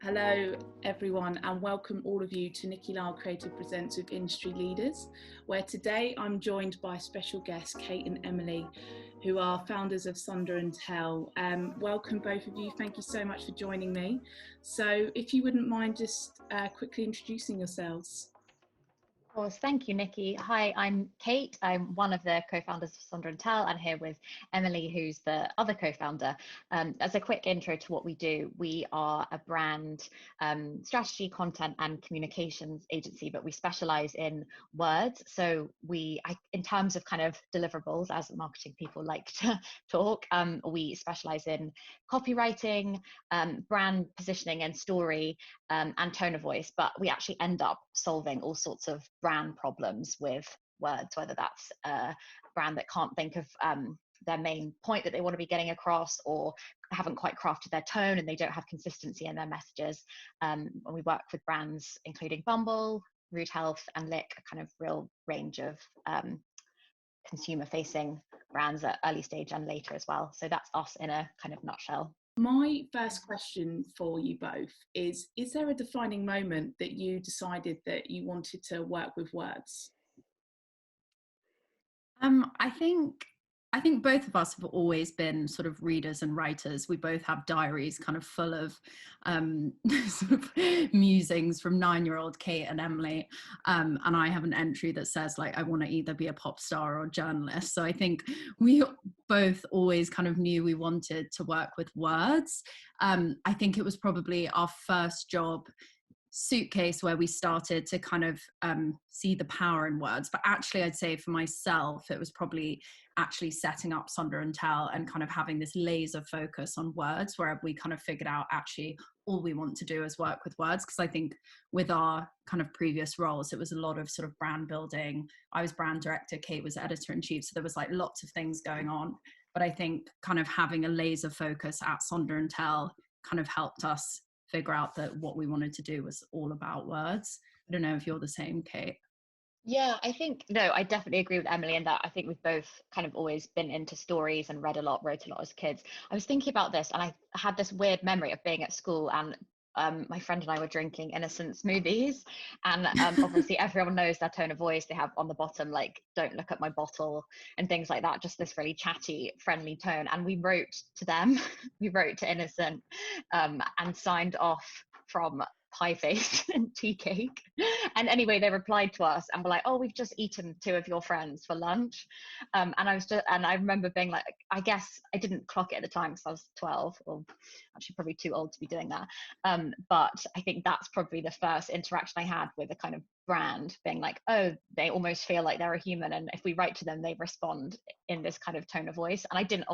Hello everyone, and welcome all of you to Nikky Lyle Creative Presents with Industry Leaders, where today I'm joined by special guests Kate and Emily, who are founders of Sonder Tell. Welcome both of you, thank you so much for joining me. So if you wouldn't mind just quickly introducing yourselves. Of course, thank you, Nikki. Hi, I'm Kate. I'm one of the co-founders of Sonder Tell, and here with Emily, who's the other co-founder. As a quick intro to what we do, we are a brand strategy, content, and communications agency, but we specialize in words. So in terms of kind of deliverables, as marketing people like to talk, we specialize in copywriting, brand positioning and story, and tone of voice, but we actually end up solving all sorts of brand problems with words, whether that's a brand that can't think of their main point that they want to be getting across, or haven't quite crafted their tone and they don't have consistency in their messages. And we work with brands including Bumble, Rude Health, and Lick, a kind of real range of consumer facing brands at early stage and later as well. So that's us in a kind of nutshell. My first question for you both is there a defining moment that you decided that you wanted to work with words? I think both of us have always been sort of readers and writers. We both have diaries kind of full of sort of musings from 9-year-old Kate and Emily. And I have an entry that says, like, I want to either be a pop star or a journalist. So I think we both always kind of knew we wanted to work with words. I think it was probably our first job, SUITCASE, where we started to kind of see the power in words. But actually, I'd say for myself, it was probably actually setting up Sonder Tell and kind of having this laser focus on words, where we kind of figured out actually all we want to do is work with words. Because I think with our kind of previous roles, it was a lot of sort of brand building. I was brand director, Kate was editor-in-chief, so there was like lots of things going on. But I think kind of having a laser focus at Sonder Tell kind of helped us figure out that what we wanted to do was all about words. I don't know if you're the same, Kate. Yeah, I definitely agree with Emily in that. I think we've both kind of always been into stories and read a lot, wrote a lot as kids. I was thinking about this and I had this weird memory of being at school, and my friend and I were drinking innocent smoothies, and obviously everyone knows their tone of voice. They have on the bottom, like, don't look at my bottle and things like that, just this really chatty, friendly tone. And we wrote to them, we wrote to Innocent, and signed off from pie face and tea cake. And anyway, they replied to us and were like, oh, we've just eaten 2 of your friends for lunch. And I remember being like, I guess I didn't clock it at the time because I was 12, or actually probably too old to be doing that. But I think that's probably the first interaction I had with a kind of brand, being like, oh, they almost feel like they're a human, and if we write to them, they respond in this kind of tone of voice. And I didn't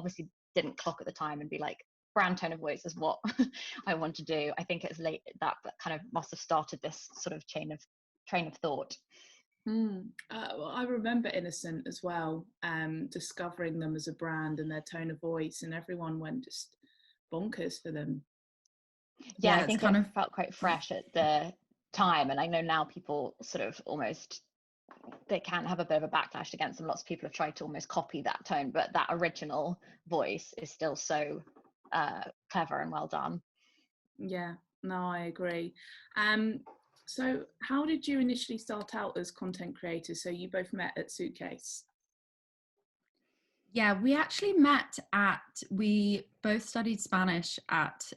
clock at the time and be like, brand tone of voice is what I want to do. I think it's late that kind of must have started this sort of train of thought. Well, I remember Innocent as well, discovering them as a brand and their tone of voice, and everyone went just bonkers for them. Yeah, I think it felt quite fresh at the time, and I know now people sort of almost, they can have a bit of a backlash against them. Lots of people have tried to almost copy that tone, but that original voice is still so clever and well done. Yeah, no, I agree. So how did you initially start out as content creators? So you both met at SUITCASE? Yeah, we both studied Spanish at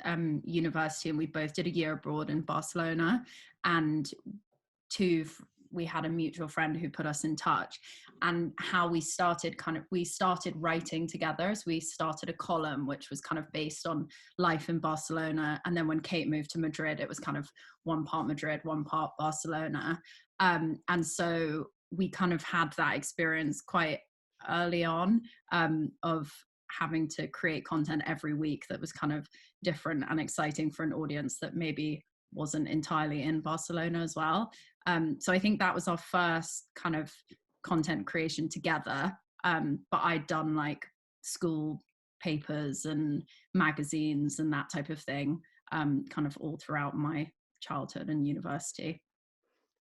university, and we both did a year abroad in Barcelona, and we had a mutual friend who put us in touch. And how we started writing together, as we started a column which was kind of based on life in Barcelona, and then when Kate moved to Madrid, it was kind of one part Madrid, one part Barcelona, and so we kind of had that experience quite early on, of having to create content every week that was kind of different and exciting for an audience that maybe wasn't entirely in Barcelona as well. So I think that was our first kind of content creation together. But I'd done like school papers and magazines and that type of thing, kind of all throughout my childhood and university.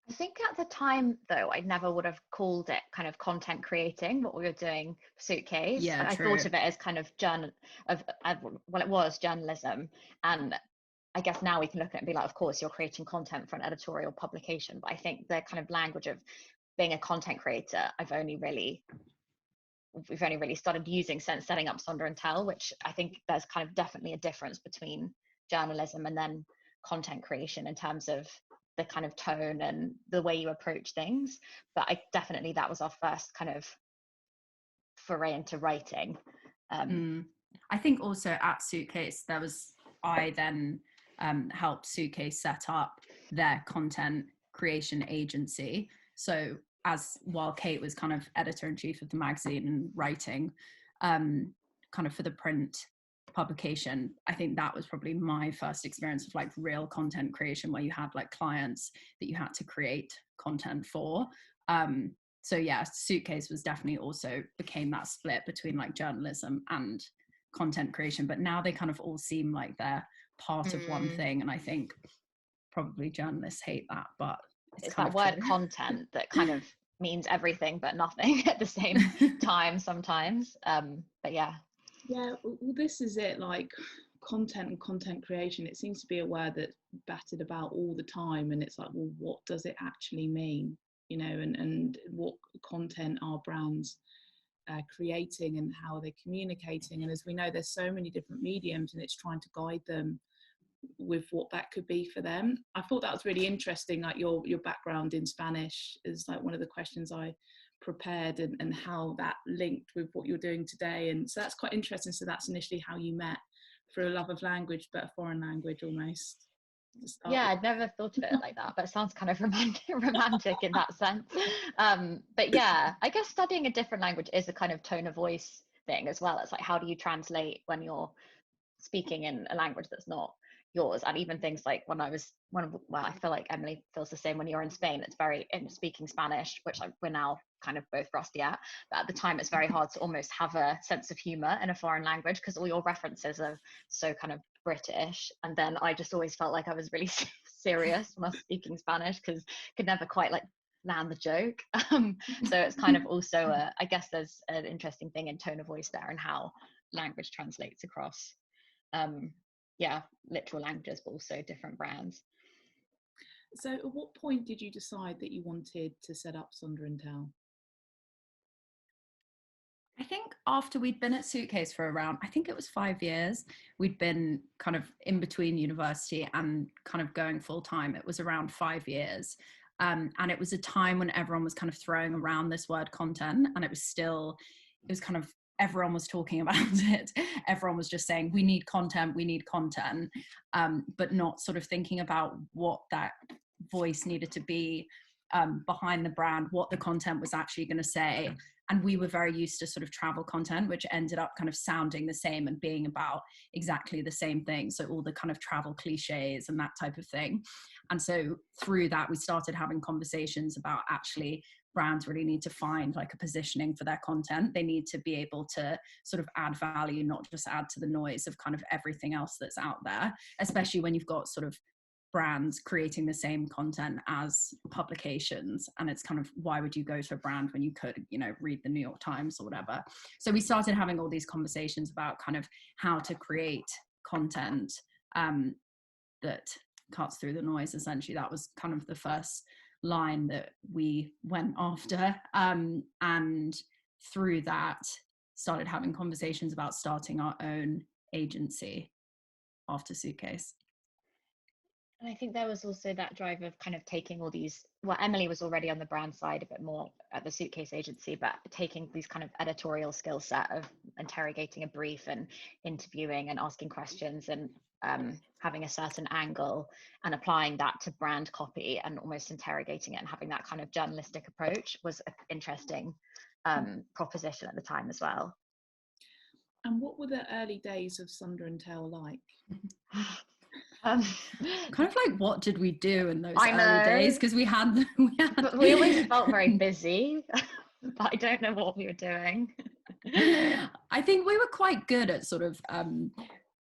I think at the time, though, I never would have called it kind of content creating, what we were doing for SUITCASE. Yeah, I true. thought of it as kind of it was journalism. And I guess now we can look at it and be like, of course, you're creating content for an editorial publication. But I think the kind of language of being a content creator, we've only really started using since setting up Sonder Tell, which I think there's kind of definitely a difference between journalism and then content creation in terms of the kind of tone and the way you approach things. But that was our first kind of foray into writing. I think also at SUITCASE, I then helped SUITCASE set up their content creation agency. So while Kate was kind of editor-in-chief of the magazine and writing kind of for the print publication, I think that was probably my first experience of like real content creation, where you had like clients that you had to create content for. So yeah, SUITCASE was definitely also became that split between like journalism and content creation, but now they kind of all seem like they're part of one thing. And I think probably journalists hate that, but it's that word content that kind of means everything but nothing at the same time sometimes. But yeah, well, this is it, like content and content creation, it seems to be a word that's battered about all the time, and it's like, well, what does it actually mean, you know, and what content are brands creating and how are they communicating? And as we know, there's so many different mediums, and it's trying to guide them with what that could be for them. I thought that was really interesting, like your background in Spanish is like one of the questions I prepared, and how that linked with what you're doing today. And so that's quite interesting. So that's initially how you met, through a love of language, but a foreign language almost. Yeah, I'd never thought of it like that, but it sounds kind of romantic in that sense. But yeah, I guess studying a different language is a kind of tone of voice thing as well. It's like, how do you translate when you're speaking in a language that's not yours? And even things like well, I feel like Emily feels the same. When you're in Spain, it's very, in speaking Spanish, which we're now kind of both rusty at, but at the time it's very hard to almost have a sense of humor in a foreign language because all your references are so kind of British. And then I just always felt like I was really serious when I was speaking Spanish because could never quite like land the joke. So it's kind of also I guess there's an interesting thing in tone of voice there and how language translates across literal languages, but also different brands. So at what point did you decide that you wanted to set up Sonder Tell? I think after we'd been at SUITCASE for around, I think it was 5 years, we'd been kind of in between university and kind of going full time. It was around 5 years. And it was a time when everyone was kind of throwing around this word content, and it was kind of, everyone was talking about it. Everyone was just saying, we need content, but not sort of thinking about what that voice needed to be behind the brand, what the content was actually going to say. And we were very used to sort of travel content, which ended up kind of sounding the same and being about exactly the same thing. So all the kind of travel cliches and that type of thing. And so through that, we started having conversations about actually brands really need to find like a positioning for their content. They need to be able to sort of add value, not just add to the noise of kind of everything else that's out there, especially when you've got sort of brands creating the same content as publications. And it's kind of, why would you go to a brand when you could, you know, read the New York Times or whatever? So we started having all these conversations about kind of how to create content that cuts through the noise. Essentially, that was kind of the first line that we went after. And through that, started having conversations about starting our own agency after SUITCASE. And I think there was also that drive of kind of taking all these, well, Emily was already on the brand side a bit more at the SUITCASE agency, but taking these kind of editorial skill set of interrogating a brief and interviewing and asking questions and having a certain angle and applying that to brand copy and almost interrogating it and having that kind of journalistic approach was an interesting proposition at the time as well. And what were the early days of Sonder Tell like? Kind of like, what did we do in those early days? Because we always felt very busy, but I don't know what we were doing. I think we were quite good at sort of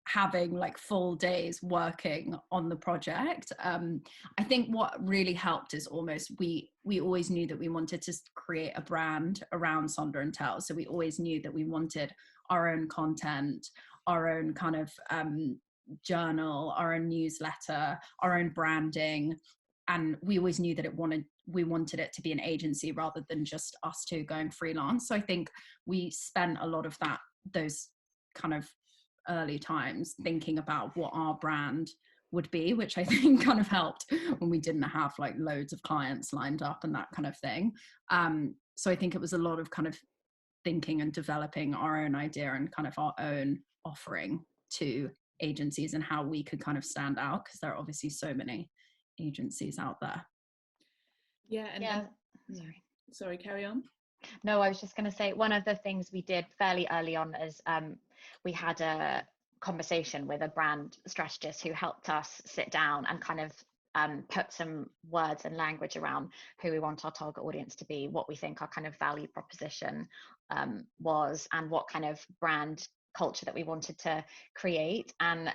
having like full days working on the project. I think what really helped is almost we always knew that we wanted to create a brand around Sonder Tell. So we always knew that we wanted our own content, our own kind of journal, our own newsletter, our own branding. And we always knew that we wanted it to be an agency rather than just us two going freelance. So I think we spent a lot of those kind of early times thinking about what our brand would be, which I think kind of helped when we didn't have like loads of clients lined up and that kind of thing. So I think it was a lot of kind of thinking and developing our own idea and kind of our own offering to agencies and how we could kind of stand out, because there are obviously so many agencies out there. Yeah. And sorry, carry on. No, I was just going to say, one of the things we did fairly early on is we had a conversation with a brand strategist who helped us sit down and kind of put some words and language around who we want our target audience to be, what we think our kind of value proposition was, and what kind of brand culture that we wanted to create. And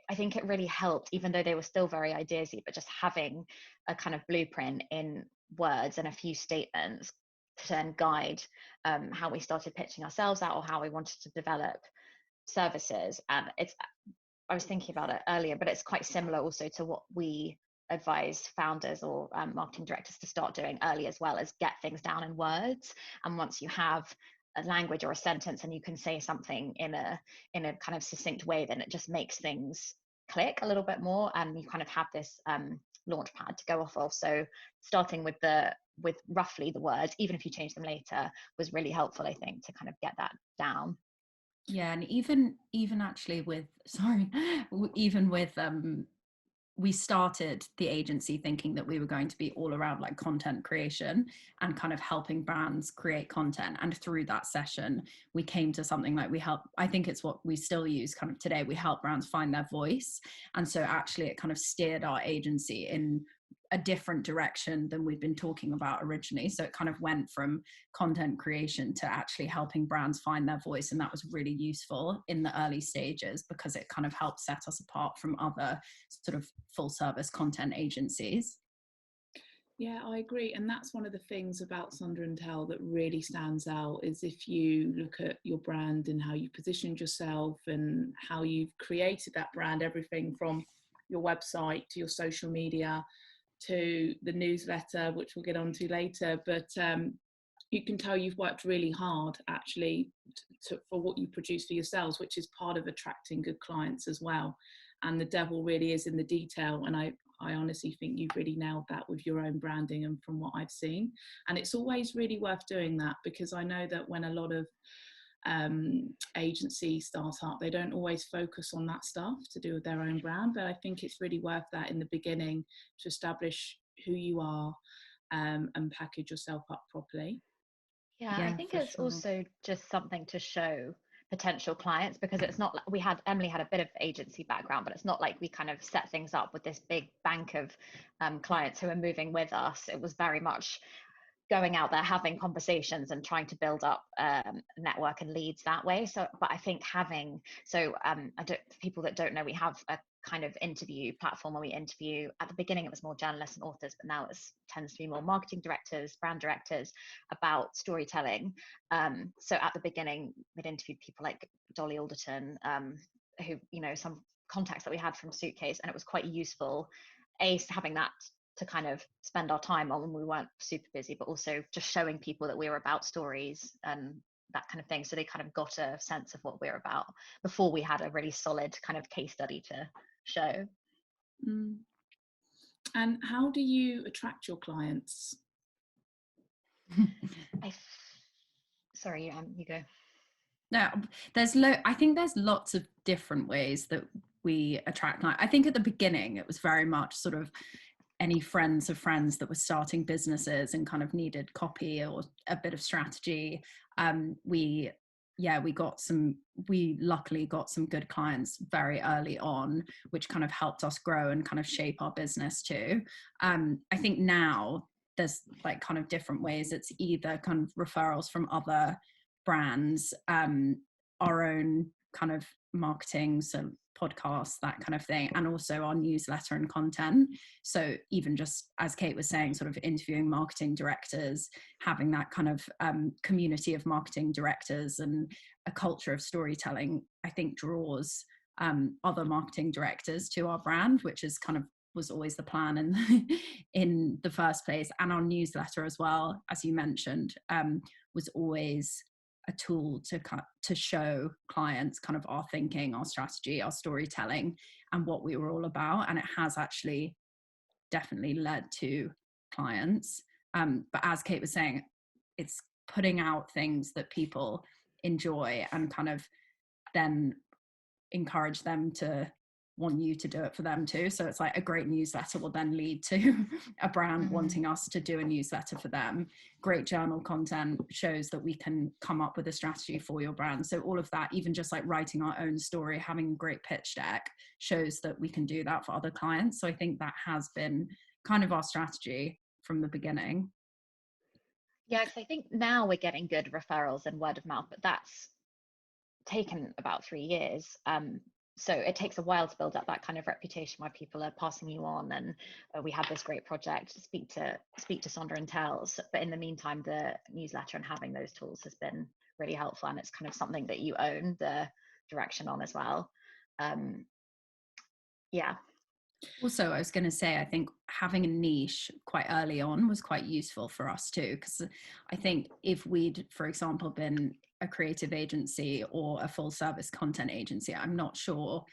I think it really helped, even though they were still very ideasy, but just having a kind of blueprint in words and a few statements to then guide how we started pitching ourselves out, or how we wanted to develop services. And I was thinking about it earlier, but it's quite similar also to what we advise founders or marketing directors to start doing early as well, as get things down in words. And once you have a language or a sentence and you can say something in a kind of succinct way, then it just makes things click a little bit more, and you kind of have this launch pad to go off of. So starting with roughly the words, even if you change them later, was really helpful, I think, to kind of get that down. Yeah. And even actually with we started the agency thinking that we were going to be all around like content creation and kind of helping brands create content. And through that session, we came to something like I think it's what we still use kind of today. We help brands find their voice. And so actually it kind of steered our agency in a different direction than we'd been talking about originally. So it kind of went from content creation to actually helping brands find their voice. And that was really useful in the early stages, because it kind of helped set us apart from other sort of full service content agencies. Yeah, I agree. And that's one of the things about Sonder Tell that really stands out, is if you look at your brand and how you positioned yourself and how you've created that brand, everything from your website to your social media to the newsletter, which we'll get onto later. But you can tell you've worked really hard actually for what you produce for yourselves, which is part of attracting good clients as well. And the devil really is in the detail. And I honestly think you've really nailed that with your own branding, and from what I've seen. And it's always really worth doing that, because I know that when a lot of agencies start up, they don't always focus on that stuff to do with their own brand, but I think it's really worth that in the beginning to establish who you are and package yourself up properly. Yeah, I think it's also just something to show potential clients, because it's not like Emily had a bit of agency background, but it's not like we kind of set things up with this big bank of clients who are moving with us. It was very much going out there, having conversations and trying to build up network and leads that way. So, but I think for people that don't know, we have a kind of interview platform where we interview. At the beginning, it was more journalists and authors, but now it tends to be more marketing directors, brand directors, about storytelling. So at the beginning, we'd interviewed people like Dolly Alderton, who, some contacts that we had from SUITCASE, and it was quite useful, having that to kind of spend our time on when we weren't super busy, but also just showing people that we were about stories and that kind of thing. So they kind of got a sense of what we're about before we had a really solid kind of case study to show. And how do you attract your clients? Sorry, you go. No, I think there's lots of different ways that we attract clients. I think at the beginning it was very much sort of any friends of friends that were starting businesses and kind of needed copy or a bit of strategy. We luckily got some good clients very early on, which kind of helped us grow and kind of shape our business too. I think now there's like kind of different ways. It's either kind of referrals from other brands, our own kind of marketing, so podcasts, that kind of thing, and also our newsletter and content. So even just as Kate was saying, sort of interviewing marketing directors, having that kind of community of marketing directors and a culture of storytelling, I think draws other marketing directors to our brand, which is kind of was always the plan in the first place. And our newsletter as well, as you mentioned, was always a tool to show clients kind of our thinking, our strategy, our storytelling, and what we were all about. And it has actually definitely led to clients. But as Kate was saying, it's putting out things that people enjoy and kind of then encourage them to want you to do it for them too. So it's like a great newsletter will then lead to a brand wanting us to do a newsletter for them. Great journal content shows that we can come up with a strategy for your brand. So all of that, even just like writing our own story, having a great pitch deck, shows that we can do that for other clients. So I think that has been kind of our strategy from the beginning. Yeah, because I think now we're getting good referrals and word of mouth, but that's taken about 3 years. So it takes a while to build up that kind of reputation where people are passing you on, and we have this great project, speak to Sonder Tell. But in the meantime, the newsletter and having those tools has been really helpful, and it's kind of something that you own the direction on as well. Yeah. Also, I was going to say, I think having a niche quite early on was quite useful for us too, because I think if we'd, for example, been a creative agency or a full service content agency, I'm not sure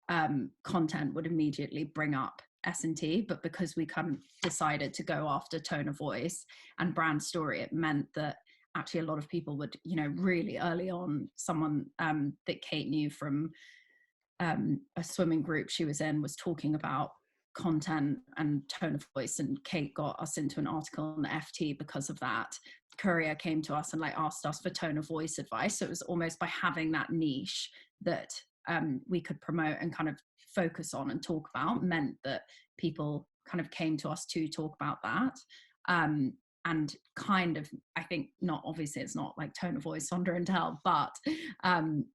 content would immediately bring up S&T, but because we kind of decided to go after tone of voice and brand story, it meant that actually a lot of people would, you know, really early on, someone that Kate knew from a swimming group she was in was talking about content and tone of voice, and Kate got us into an article on the FT because of that. Courier came to us and like asked us for tone of voice advice. So it was almost by having that niche that we could promote and kind of focus on and talk about, meant that people kind of came to us to talk about that. And kind of, I think, not obviously it's not like tone of voice, Sonder Tell, but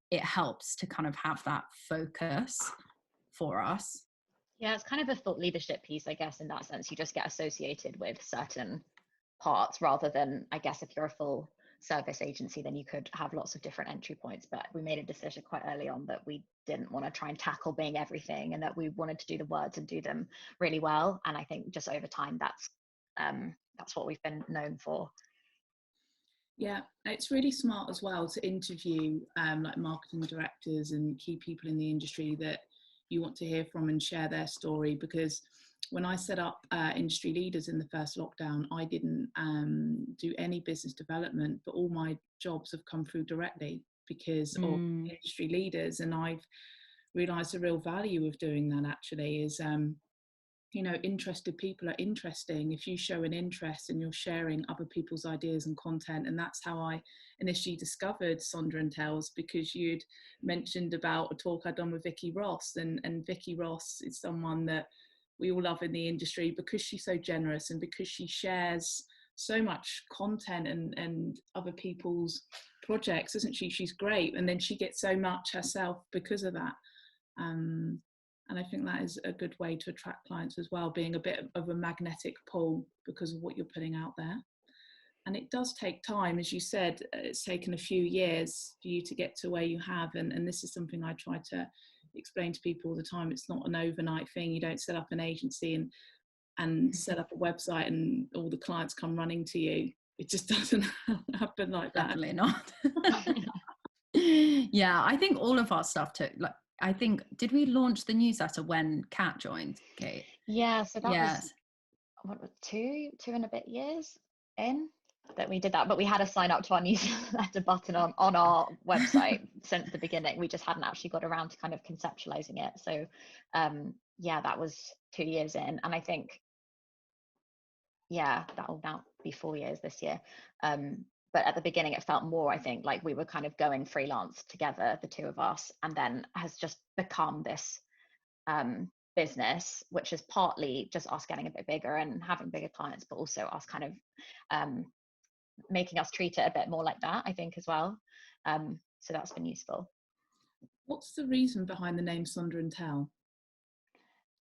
it helps to kind of have that focus for us. Yeah, it's kind of a thought leadership piece, I guess, in that sense. You just get associated with certain parts rather than, I guess, if you're a full service agency, then you could have lots of different entry points. But we made a decision quite early on that we didn't want to try and tackle being everything, and that we wanted to do the words and do them really well. And I think just over time, that's what we've been known for. Yeah, it's really smart as well to interview like marketing directors and key people in the industry that you want to hear from and share their story. Because when I set up industry leaders in the first lockdown, I didn't do any business development, but all my jobs have come through directly because of industry leaders. And I've realised the real value of doing that actually is you know, interested people are interesting if you show an interest and you're sharing other people's ideas and content. And that's how I initially discovered Sonder Tell's, because you'd mentioned about a talk I'd done with Vicky Ross, and Vicky Ross is someone that we all love in the industry because she's so generous and because she shares so much content and other people's projects, isn't she? She's great. And then she gets so much herself because of that. And I think that is a good way to attract clients as well, being a bit of a magnetic pull because of what you're putting out there. And it does take time, as you said, it's taken a few years for you to get to where you have. And this is something I try to explain to people all the time. It's not an overnight thing. You don't set up an agency and set up a website and all the clients come running to you. It just doesn't happen like that. Definitely not. Yeah, I think all of our stuff took, like, I think, did we launch the newsletter when Kat joined, Kate? Yeah, so that was, what, two and a bit years in that we did that, but we had a sign up to our newsletter button on our website since the beginning. We just hadn't actually got around to kind of conceptualizing it. So yeah, that was 2 years in, and I think, yeah, that will now be 4 years this year. But at the beginning, it felt more, I think, like we were kind of going freelance together, the two of us, and then has just become this business, which is partly just us getting a bit bigger and having bigger clients, but also us kind of making us treat it a bit more like that, I think, as well. So that's been useful. What's the reason behind the name Sonder Tell?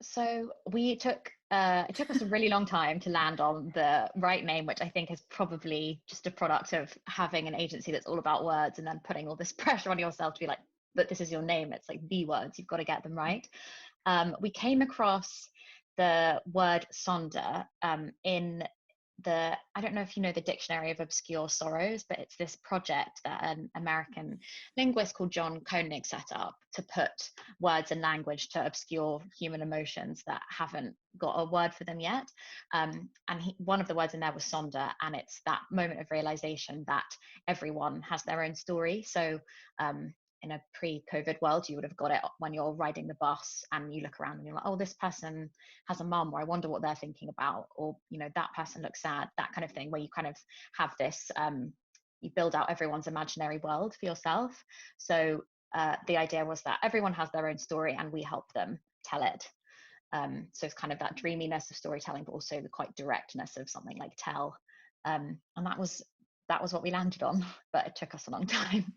So it took us a really long time to land on the right name, which I think is probably just a product of having an agency that's all about words and then putting all this pressure on yourself to be like, that this is your name. It's like the words, you've got to get them right. We came across the word Sonder in I don't know if you know the Dictionary of Obscure Sorrows, but it's this project that an American linguist called John Koenig set up to put words and language to obscure human emotions that haven't got a word for them yet. And one of the words in there was Sonder, and it's that moment of realization that everyone has their own story. So in a pre-COVID world, you would have got it when you're riding the bus and you look around and you're like, oh, this person has a mum, or I wonder what they're thinking about, or, you know, that person looks sad, that kind of thing, where you kind of have this, you build out everyone's imaginary world for yourself. So the idea was that everyone has their own story and we help them tell it. So it's kind of that dreaminess of storytelling, but also the quite directness of something like tell. And that was what we landed on, but it took us a long time.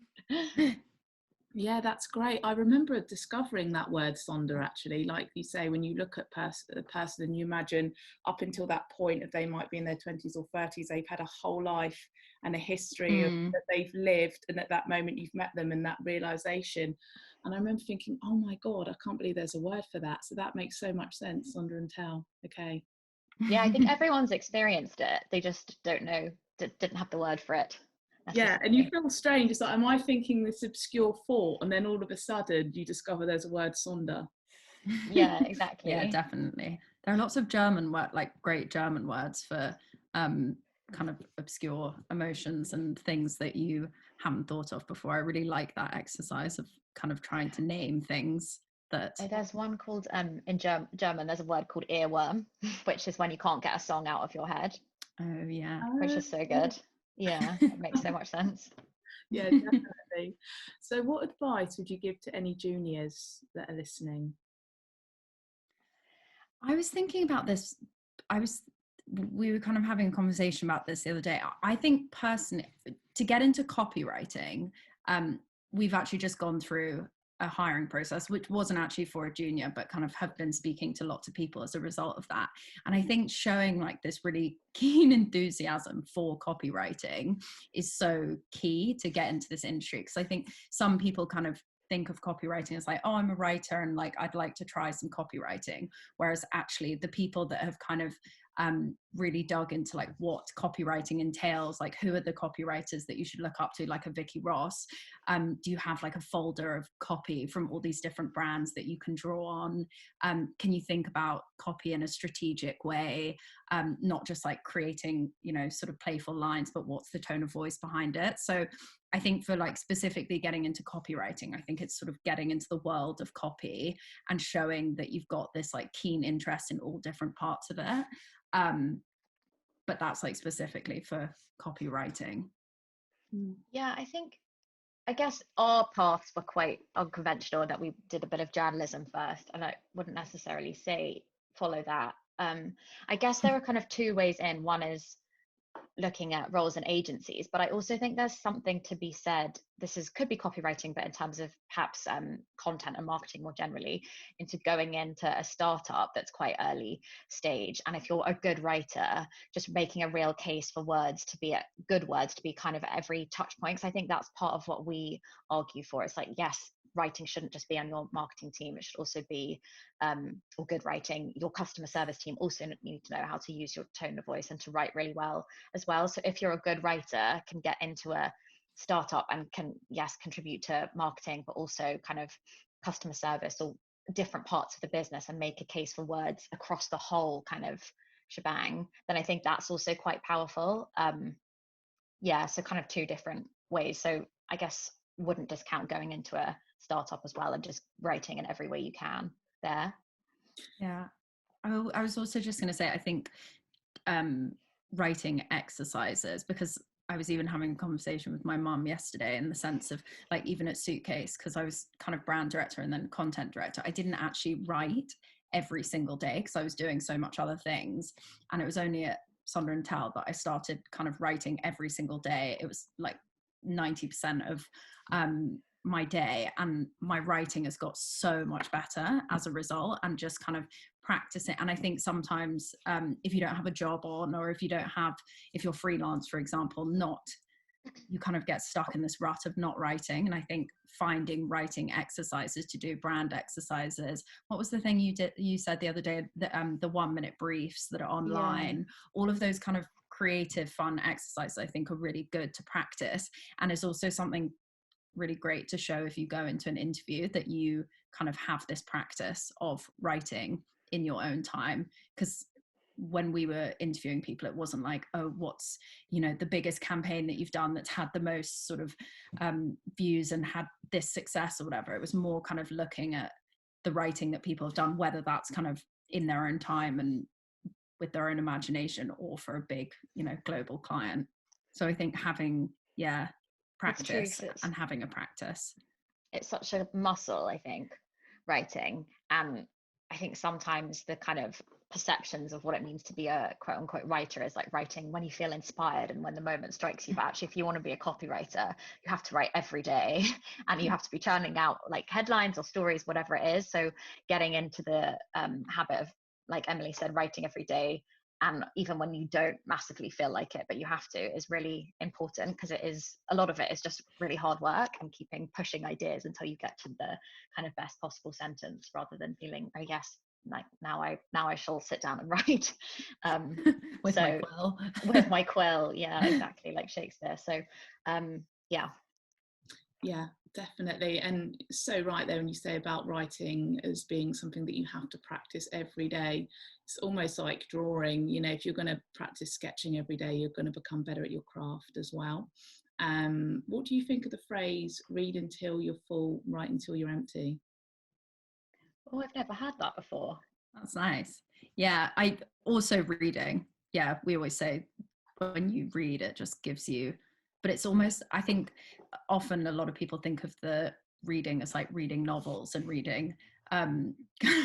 Yeah, that's great. I remember discovering that word Sonder, actually. Like you say, when you look at a person and you imagine up until that point, if they might be in their 20s or 30s, they've had a whole life and a history of, that they've lived, and at that moment you've met them, and that realization. And I remember thinking, oh my God, I can't believe there's a word for that. So that makes so much sense, Sonder and Tell. Okay. Yeah, I think everyone's experienced it. They just don't know, didn't have the word for it. Yeah, and you feel strange. It's like, am I thinking this obscure thought? And then all of a sudden you discover there's a word Sonder. Yeah, exactly. Yeah, definitely. There are lots of German like great German words for kind of obscure emotions and things that you haven't thought of before. I really like that exercise of kind of trying to name things that... There's one called, in German, there's a word called earworm, which is when you can't get a song out of your head. Oh, yeah. Which is so good. Yeah, it makes so much sense. Yeah, definitely. So what advice would you give to any juniors that are listening? I was thinking about this. We were kind of having a conversation about this the other day. I think personally, to get into copywriting, we've actually just gone through a hiring process, which wasn't actually for a junior, but kind of have been speaking to lots of people as a result of that. And I think showing like this really keen enthusiasm for copywriting is so key to get into this industry. Because I think some people kind of think of copywriting as like, oh, I'm a writer and like I'd like to try some copywriting, whereas actually the people that have kind of really dug into like what copywriting entails, like who are the copywriters that you should look up to, like a Vicky Ross. Do you have like a folder of copy from all these different brands that you can draw on? Can you think about copy in a strategic way, not just like creating, you know, sort of playful lines, but what's the tone of voice behind it? So I think for like specifically getting into copywriting, I think it's sort of getting into the world of copy and showing that you've got this like keen interest in all different parts of it. But that's like specifically for copywriting. Yeah, I guess our paths were quite unconventional, that we did a bit of journalism first, and I wouldn't necessarily say follow that. I guess there are kind of two ways in. One is looking at roles in agencies, but I also think there's something to be said. Could be copywriting, but in terms of perhaps content and marketing more generally, into going into a startup that's quite early stage. And if you're a good writer, just making a real case for good words to be kind of at every touch point. Because I think that's part of what we argue for. It's like, yes, writing shouldn't just be on your marketing team. It should also be, or good writing, your customer service team also need to know how to use your tone of voice and to write really well as well. So if you're a good writer, can get into a startup and can, yes, contribute to marketing, but also kind of customer service or different parts of the business and make a case for words across the whole kind of shebang, then I think that's also quite powerful. Yeah, so kind of two different ways. So I guess wouldn't discount going into a startup as well and just writing in every way you can there. Yeah, I was also just going to say, I think writing exercises, because I was even having a conversation with my mum yesterday in the sense of like, even at SUITCASE, because I was kind of brand director and then content director, I didn't actually write every single day because I was doing so much other things. And it was only at Sonder Tell that I started kind of writing every single day. It was like 90% of my day, and my writing has got so much better as a result, and just kind of practice it. And I think sometimes if you don't have a job on, or if you're freelance, for example, not you kind of get stuck in this rut of not writing. And I think finding writing exercises to do, brand exercises. What was the thing you said the other day, the 1-minute briefs that are online, all of those kind of creative fun exercises I think are really good to practice. And it's also something really great to show if you go into an interview that you kind of have this practice of writing in your own time. Because when we were interviewing people, it wasn't like, oh, what's, you know, the biggest campaign that you've done that's had the most sort of views and had this success or whatever. It was more kind of looking at the writing that people have done, whether that's kind of in their own time and with their own imagination, or for a big, you know, global client. So I think having, practice and having a practice. It's such a muscle, I think, writing. And I think sometimes the kind of perceptions of what it means to be a quote unquote writer is like writing when you feel inspired and when the moment strikes you. But actually, if you want to be a copywriter, you have to write every day and you have to be churning out like headlines or stories, whatever it is. So getting into the habit of, like Emily said, writing every day, and even when you don't massively feel like it, but you have to, is really important, because it is, a lot of it is just really hard work and pushing ideas until you get to the kind of best possible sentence, rather than feeling, oh yes, like now I shall sit down and write with my quill. With my quill, yeah, exactly, like Shakespeare. So yeah, definitely. And so right there when you say about writing as being something that you have to practice every day. It's almost like drawing, you know, if you're going to practice sketching every day, you're going to become better at your craft as well. What do you think of the phrase, read until you're full, write until you're empty? Oh, I've never had that before. That's nice. Yeah, I also reading. Yeah, we always say when you read, it just gives you, but it's almost, I think often a lot of people think of the reading as like reading novels and reading kind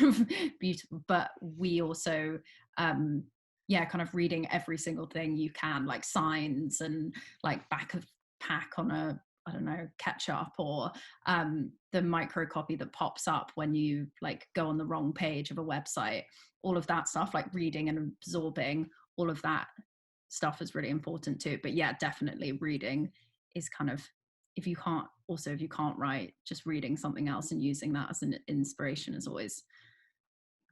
of beautiful, but we also kind of reading every single thing you can, like signs and like back of pack on a, I don't know, ketchup, or the micro copy that pops up when you like go on the wrong page of a website, all of that stuff, like reading and absorbing all of that stuff is really important too. But yeah, definitely reading is kind of, if you can't write, just reading something else and using that as an inspiration is always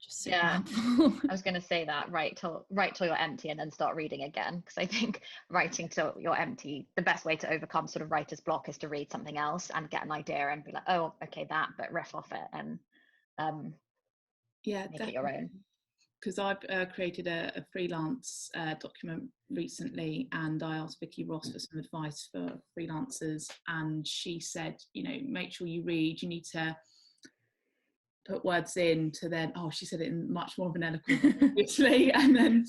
just super helpful. I was going to say that, write till you're empty and then start reading again, because I think writing till you're empty, the best way to overcome sort of writer's block is to read something else and get an idea and be like, oh, okay, that, but riff off it and make definitely. it your own. Because I've created a freelance document recently, and I asked Vicky Ross for some advice for freelancers, and she said, you know, make sure you read, you need to put words in to then, she said it in much more of an eloquent way, obviously, and then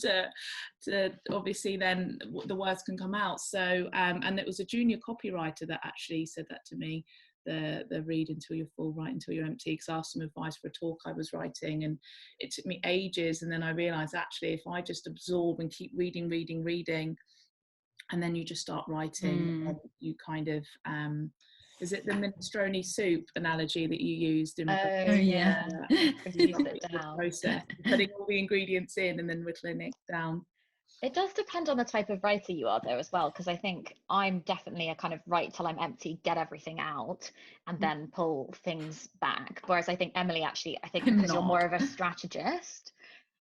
to obviously then the words can come out. So and it was a junior copywriter that actually said that to me, the read until you're full, write until you're empty, because I asked some advice for a talk I was writing, and it took me ages, and then I realized actually if I just absorb and keep reading, and then you just start writing, and you kind of is it the minestrone soup analogy that you used in the process, putting all the ingredients in and then whittling it down? It does depend on the type of writer you are though as well, because I think I'm definitely a kind of write till I'm empty, get everything out and then pull things back. Whereas I think Emily, actually, I think because you're more of a strategist.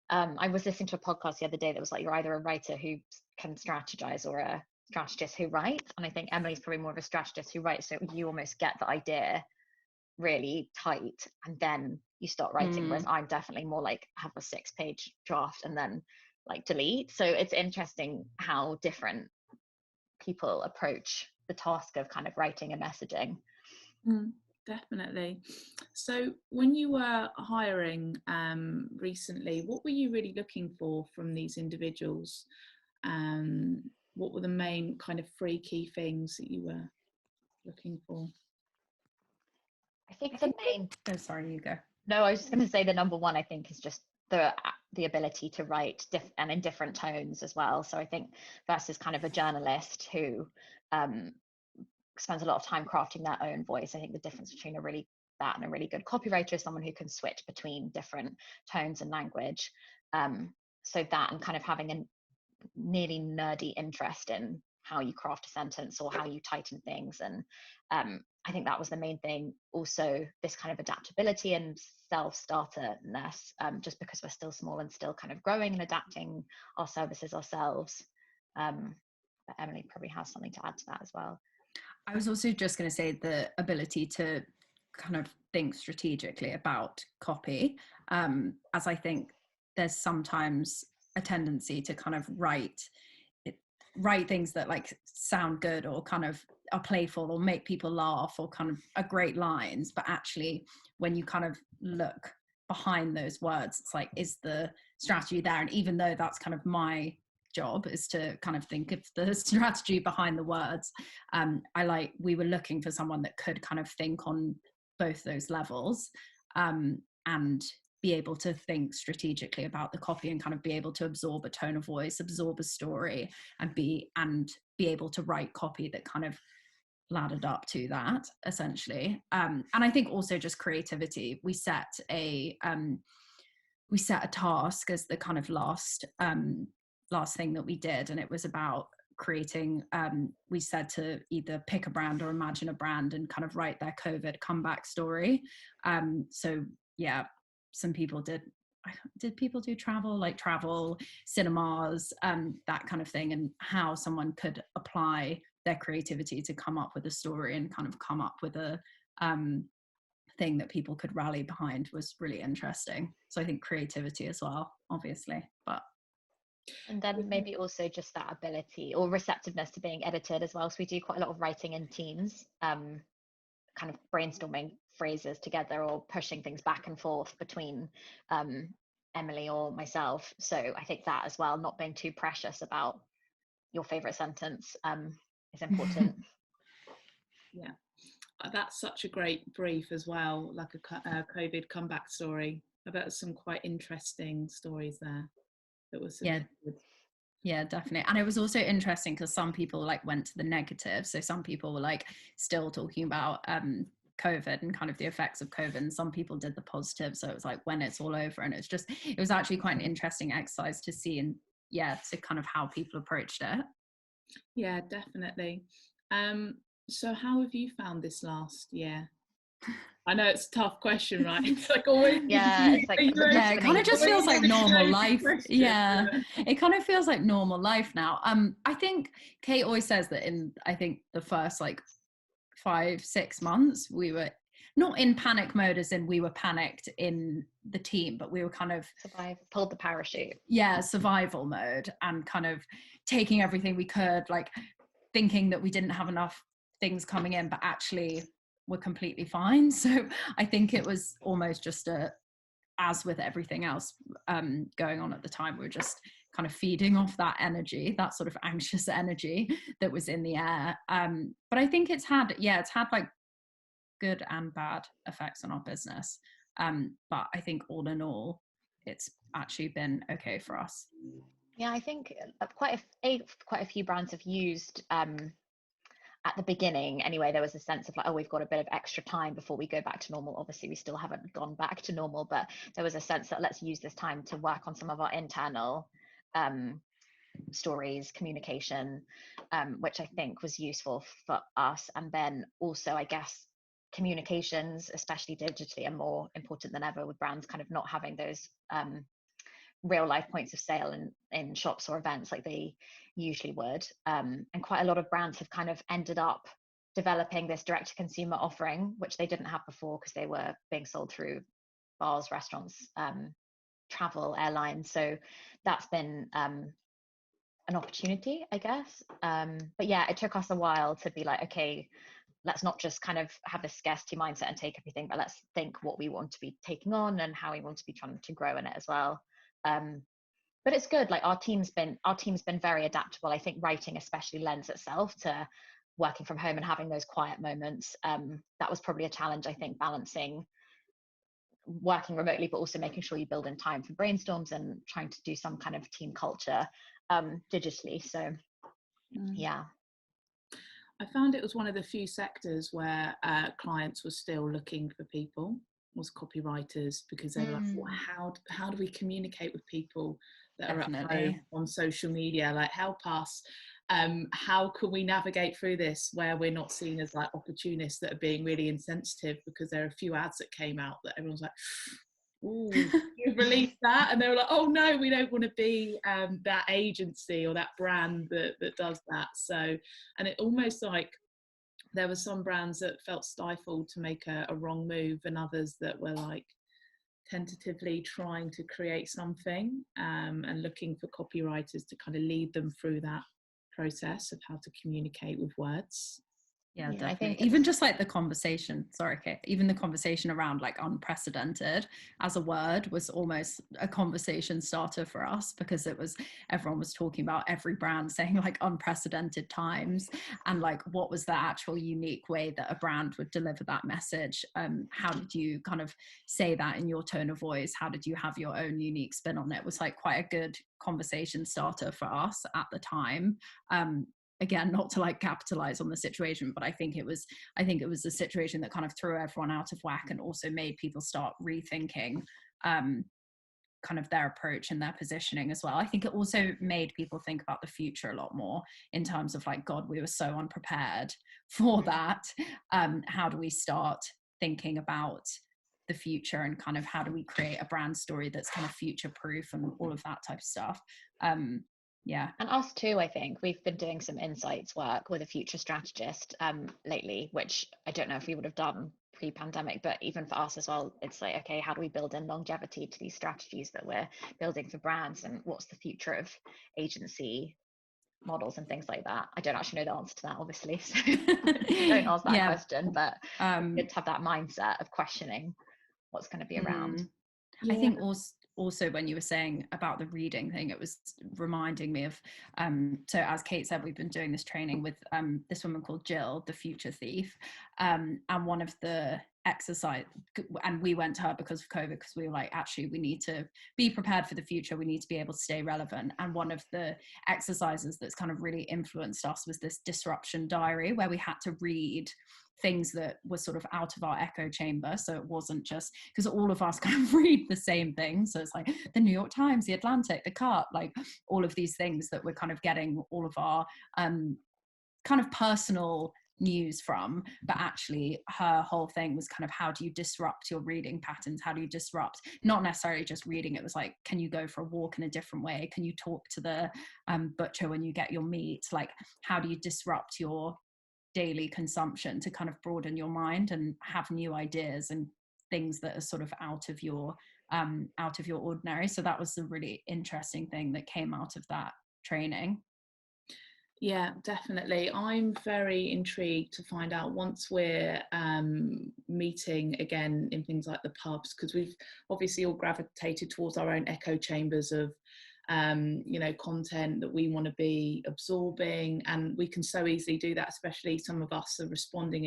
I was listening to a podcast the other day that was like, you're either a writer who can strategize or a strategist who writes. And I think Emily's probably more of a strategist who writes. So you almost get the idea really tight and then you start writing. Whereas I'm definitely more like have a 6-page draft and then like delete. So it's interesting how different people approach the task of kind of writing and messaging. Definitely. So when you were hiring recently, what were you really looking for from these individuals? What were the main kind of 3 key things that you were looking for? I think the main... Oh, sorry, you go. No, I was just going to say the number one, I think, is just the ability to write and in different tones as well. So I think versus kind of a journalist who spends a lot of time crafting their own voice. I think the difference between a really good copywriter is someone who can switch between different tones and language. So that, and kind of having a nearly nerdy interest in how you craft a sentence or how you tighten things. And I think that was the main thing. Also, this kind of adaptability and self-starterness, just because we're still small and still kind of growing and adapting our services ourselves. But Emily probably has something to add to that as well. I was also just going to say the ability to kind of think strategically about copy, as I think there's sometimes a tendency to kind of write things that like sound good or kind of are playful or make people laugh or kind of are great lines, but actually when you kind of look behind those words, it's like, is the strategy there? And even though that's kind of my job, is to kind of think of the strategy behind the words, we were looking for someone that could kind of think on both those levels, and be able to think strategically about the copy and kind of be able to absorb a tone of voice, absorb a story, and be able to write copy that kind of laddered up to that, essentially. And I think also just creativity. We set a task as the kind of last thing that we did, and it was about creating, we said to either pick a brand or imagine a brand and kind of write their COVID comeback story. So yeah, some people did people do travel, cinemas, that kind of thing, and how someone could apply their creativity to come up with a story and kind of come up with a thing that people could rally behind was really interesting. So I think creativity as well, obviously, and then maybe also just that ability or receptiveness to being edited as well. So we do quite a lot of writing in teams, kind of brainstorming phrases together or pushing things back and forth between Emily or myself. So I think that as well, not being too precious about your favorite sentence, is important. Yeah, that's such a great brief as well, like a COVID comeback story. I bet there's some quite interesting stories there that was submitted. Yeah, definitely. And it was also interesting because some people like went to the negative. So some people were like still talking about COVID and kind of the effects of COVID, and some people did the positive. So it was like when it's all over, and it was actually quite an interesting exercise to see, and to kind of how people approached it. Yeah, definitely. So how have you found this last year? I know it's a tough question, right? It's like always. It kind of just feels like normal life. Yeah, it kind of feels like normal life now. I think Kate always says that I think the first like 5-6 months we were not in panic mode, as in we were panicked in the team, but we were kind of pulled the parachute. Yeah, survival mode, and kind of taking everything we could, like thinking that we didn't have enough things coming in, but actually we're completely fine. So I think it was almost just as with everything else going on at the time, we were just kind of feeding off that energy, that sort of anxious energy that was in the air. But I think it's had like good and bad effects on our business. But I think all in all, it's actually been okay for us. Yeah, I think quite a few brands have used, at the beginning anyway, there was a sense of like, oh, we've got a bit of extra time before we go back to normal. Obviously we still haven't gone back to normal, but there was a sense that let's use this time to work on some of our internal stories, communication, which I think was useful for us. And then also, I guess, communications, especially digitally, are more important than ever, with brands kind of not having those real life points of sale in shops or events like they usually would. And quite a lot of brands have kind of ended up developing this direct to consumer offering, which they didn't have before because they were being sold through bars, restaurants, travel, airlines. So that's been an opportunity, I guess. But yeah, it took us a while to be like, okay, let's not just kind of have this scarcity mindset and take everything, but let's think what we want to be taking on and how we want to be trying to grow in it as well. But it's good. Like our team's been very adaptable. I think writing especially lends itself to working from home and having those quiet moments. That was probably a challenge, I think, balancing working remotely, but also making sure you build in time for brainstorms and trying to do some kind of team culture digitally. So yeah. I found it was one of the few sectors where clients were still looking for people, was copywriters, because they were like, well, how do we communicate with people that are at home on social media? Like, help us. how can we navigate through this where we're not seen as like opportunists that are being really insensitive, because there are a few ads that came out that everyone's like, ooh, you've released that, and they were like, oh no, we don't want to be that agency or that brand that does that. So, and it almost like there were some brands that felt stifled to make a wrong move, and others that were like tentatively trying to create something, and looking for copywriters to kind of lead them through that process of how to communicate with words. Yeah, definitely. Even just like the conversation, sorry, Kate, even the conversation around like unprecedented as a word was almost a conversation starter for us, because it was, everyone was talking about every brand saying like unprecedented times, and like what was the actual unique way that a brand would deliver that message. How did you kind of say that in your tone of voice? How did you have your own unique spin on it? It was like quite a good conversation starter for us at the time. Again, not to like capitalize on the situation, but I think it was a situation that kind of threw everyone out of whack, and also made people start rethinking kind of their approach and their positioning as well. I think it also made people think about the future a lot more, in terms of like, God, we were so unprepared for that. How do we start thinking about the future, and kind of how do we create a brand story that's kind of future proof and all of that type of stuff. Yeah. And us too, I think we've been doing some insights work with a future strategist lately, which I don't know if we would have done pre-pandemic, but even for us as well, it's like, okay, how do we build in longevity to these strategies that we're building for brands, and what's the future of agency models and things like that? I don't actually know the answer to that, obviously, so don't ask that question, but good to have that mindset of questioning what's going to be around. I think also when you were saying about the reading thing, it was reminding me of so as Kate said, we've been doing this training with this woman called Jill, the future thief, and one of the exercise, and we went to her because of COVID, because we were like, actually we need to be prepared for the future, we need to be able to stay relevant. And one of the exercises that's kind of really influenced us was this disruption diary, where we had to read things that were sort of out of our echo chamber. So it wasn't just, because all of us kind of read the same thing, so it's like the New York Times, the Atlantic, the Cut, like all of these things that we're kind of getting all of our kind of personal news from. But actually her whole thing was kind of, how do you disrupt your reading patterns? How do you disrupt, not necessarily just reading, it was like, can you go for a walk in a different way? Can you talk to the butcher when you get your meat? Like, how do you disrupt your daily consumption to kind of broaden your mind and have new ideas and things that are sort of out of your ordinary? So that was a really interesting thing that came out of that training. Yeah, definitely. I'm very intrigued to find out, once we're meeting again in things like the pubs, because we've obviously all gravitated towards our own echo chambers of content that we want to be absorbing, and we can so easily do that. Especially some of us are responding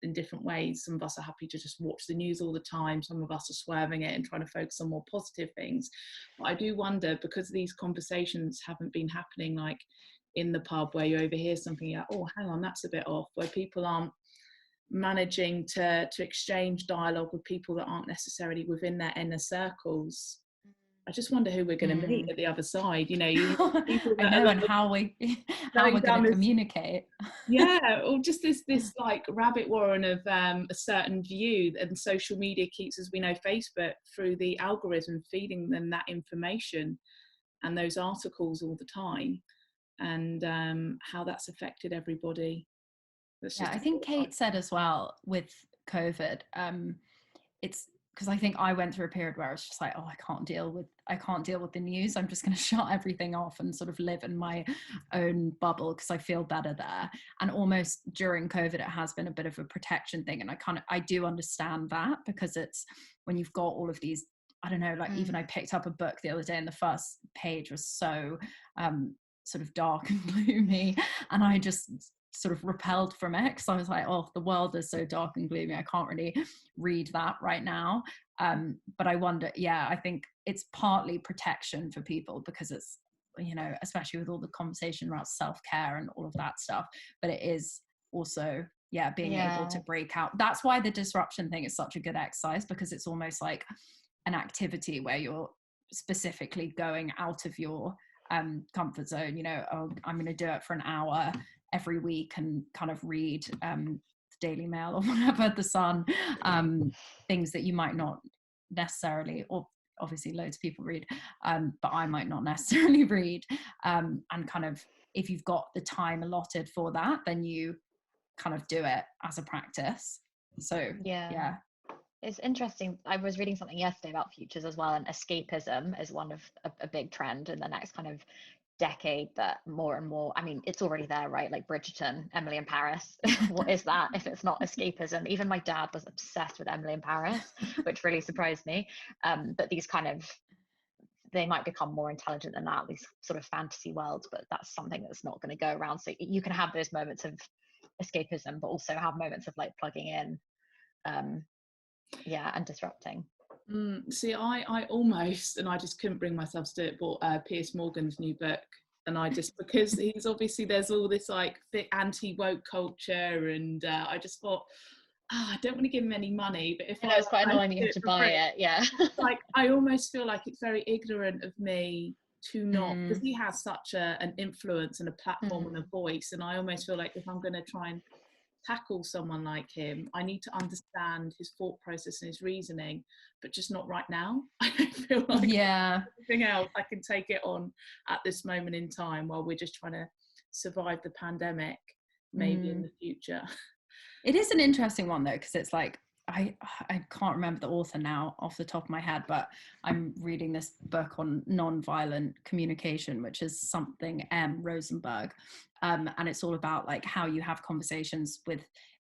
in different ways. Some of us are happy to just watch the news all the time, some of us are swerving it and trying to focus on more positive things. But I do wonder, because these conversations haven't been happening like in the pub, where you overhear something, like, oh, hang on, that's a bit off, where people aren't managing to exchange dialogue with people that aren't necessarily within their inner circles. I just wonder who we're going to meet at the other side. You people that I know, and how we're going to communicate. Yeah, or just this like rabbit warren of a certain view, and social media keeps, as we know, Facebook, through the algorithm, feeding them that information and those articles all the time, and how that's affected everybody. I think Kate said as well with COVID, it's because I think I went through a period where I was just like, oh, I can't deal with the news. I'm just going to shut everything off and sort of live in my own bubble, because I feel better there. And almost during COVID, it has been a bit of a protection thing. And I do understand that, because it's when you've got all of these, I don't know, like even I picked up a book the other day and the first page was so sort of dark and gloomy, and I just sort of repelled from it, because I was like, oh, the world is so dark and gloomy, I can't really read that right now. But I wonder, I think it's partly protection for people, because it's, especially with all the conversation around self-care and all of that stuff, but it is also being able to break out. That's why the disruption thing is such a good exercise, because it's almost like an activity where you're specifically going out of your comfort zone, you know, oh, I'm going to do it for an hour every week and kind of read the Daily Mail or whatever, the Sun, things that you might not necessarily, or obviously loads of people read, but I might not necessarily read, and kind of, if you've got the time allotted for that, then you kind of do it as a practice. So yeah. It's interesting. I was reading something yesterday about futures as well, and escapism is one of a big trend in the next kind of decade, that more and more, I mean, it's already there, right? Like Bridgerton, Emily in Paris. What is that if it's not escapism? Even my dad was obsessed with Emily in Paris, which really surprised me. But these kind of, they might become more intelligent than that, these sort of fantasy worlds, but that's something that's not going to go around. So you can have those moments of escapism, but also have moments of like plugging in, and disrupting. See, I almost, and I just couldn't bring myself to do it, bought Piers Morgan's new book, and I just, because he's obviously, there's all this like anti-woke culture, and I just thought, I don't want to give him any money, but if I know it's quite annoying you have to buy it, yeah. Like, I almost feel like it's very ignorant of me to not, because he has such an influence and a platform and a voice, and I almost feel like if I'm going to try and tackle someone like him, I need to understand his thought process and his reasoning, but just not right now. I feel like everything else I can take it on at this moment in time while we're just trying to survive the pandemic, maybe in the future. It is an interesting one though, because it's like, I can't remember the author now off the top of my head, but I'm reading this book on nonviolent communication, which is something M. Rosenberg, and it's all about like how you have conversations with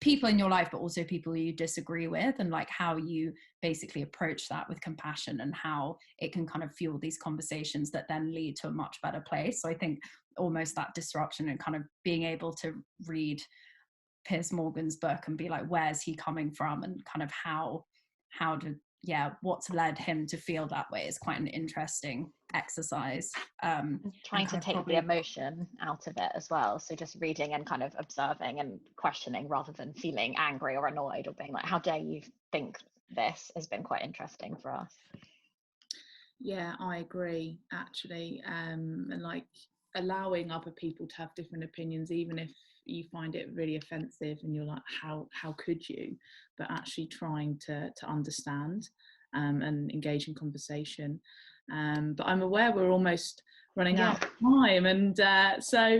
people in your life, but also people you disagree with, and like how you basically approach that with compassion, and how it can kind of fuel these conversations that then lead to a much better place. So I think almost that disruption and kind of being able to read Piers Morgan's book and be like, where's he coming from, and kind of how to, what's led him to feel that way is quite an interesting exercise. Trying to take the emotion out of it as well. So just reading and kind of observing and questioning rather than feeling angry or annoyed or being like, how dare you think this, has been quite interesting for us. Yeah, I agree, actually. And like allowing other people to have different opinions, even if you find it really offensive and you're like, how could you, but actually trying to understand and engage in conversation. But I'm aware we're almost running out of time, and so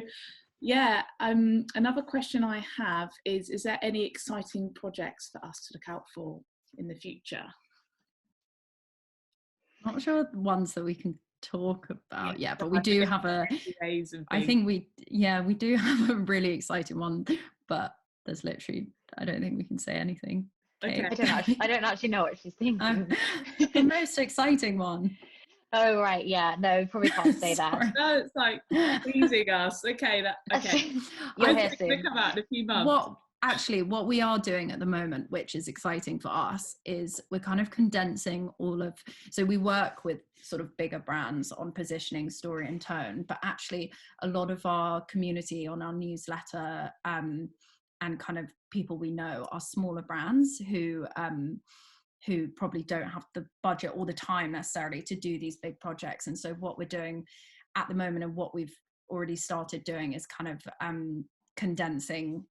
another question I have is there any exciting projects for us to look out for in the future? Not sure ones that we can talk about yet, but we do have I think we do have a really exciting one, but there's literally, I don't think we can say anything. Okay. I don't actually know what she's thinking. The most exciting one. Oh right, yeah, no, probably can't say that. No, it's like teasing us. Okay, You'll hear soon. Come out in a few months. What we are doing at the moment, which is exciting for us, is we're kind of condensing so we work with sort of bigger brands on positioning, story and tone, but actually a lot of our community on our newsletter and kind of people we know are smaller brands who probably don't have the budget or the time necessarily to do these big projects. And so what we're doing at the moment, and what we've already started doing, is kind of condensing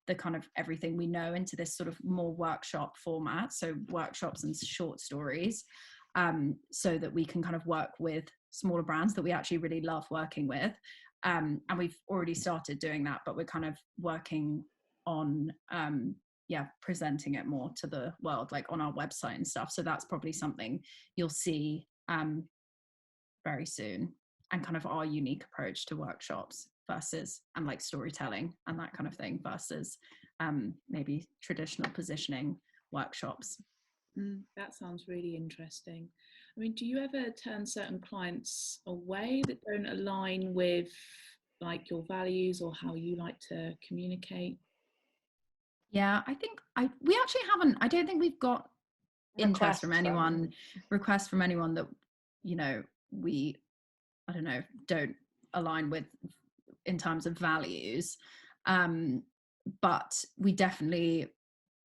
the kind of everything we know into this sort of more workshop format. So workshops and short stories, so that we can kind of work with smaller brands that we actually really love working with. And we've already started doing that, but we're kind of working on, presenting it more to the world, like on our website and stuff. So that's probably something you'll see very soon, and kind of our unique approach to workshops versus, and like storytelling and that kind of thing versus maybe traditional positioning workshops. That sounds really interesting. I mean, do you ever turn certain clients away that don't align with like your values or how you like to communicate? Yeah, I think we actually haven't. I don't think we've got requests from anyone that, you know, we, I don't know, don't align with in terms of values. But we definitely,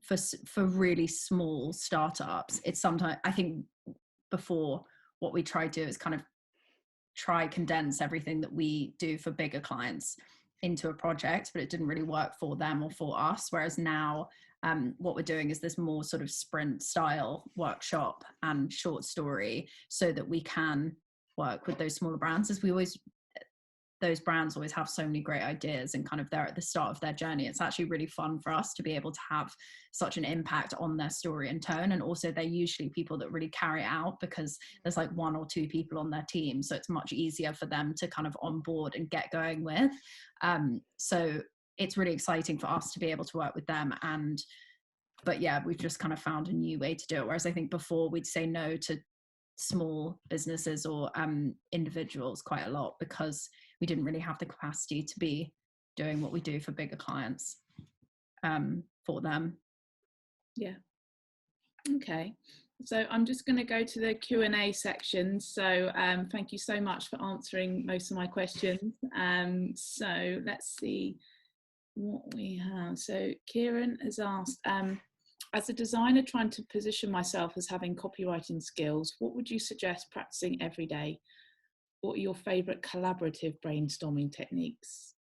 for really small startups, it's sometimes, I think before, what we try to do is kind of try condense everything that we do for bigger clients into a project, but it didn't really work for them or for us. Whereas now what we're doing is this more sort of sprint style workshop and short story, so that we can work with those smaller brands, as those brands always have so many great ideas and kind of they're at the start of their journey. It's actually really fun for us to be able to have such an impact on their story and tone. And also they're usually people that really carry it out, because there's like 1 or 2 people on their team. So it's much easier for them to kind of onboard and get going with. So it's really exciting for us to be able to work with them. But yeah, we've just kind of found a new way to do it. Whereas I think before we'd say no to small businesses or individuals quite a lot, because we didn't really have the capacity to be doing what we do for bigger clients for them. Yeah. Okay. So I'm just going to go to the Q&A section. So thank you so much for answering most of my questions. So let's see what we have. So Kieran has asked, as a designer trying to position myself as having copywriting skills, what would you suggest practicing every day? What are your favourite collaborative brainstorming techniques?